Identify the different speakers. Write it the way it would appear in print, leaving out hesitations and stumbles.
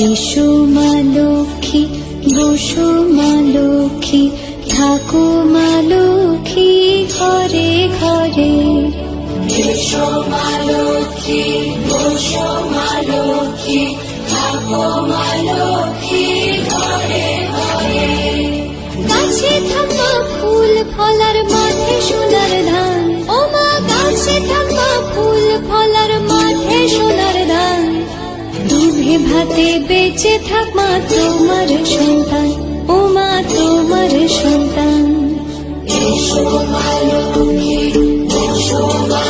Speaker 1: এসো মা লক্ষ্মী, বসো মা লক্ষ্মী, থাকো মা লক্ষ্মী ঘরে ঘরে।
Speaker 2: এসো মা লক্ষ্মী, বসো মা লক্ষ্মী, থাকো মা লক্ষ্মী ঘরে ঘরে।
Speaker 1: গাছে থাকা ফুল ফলার মাঠে সোনার ধান, ও মা গাছে থাকা ফুল ফলার মাঠে সোনার ধান। দুধে ভাতে বেঁচে থাক মা তোমার সন্তান, ও মা তোমার সন্তান।
Speaker 2: এসো মা লক্ষ্মী, বসো মা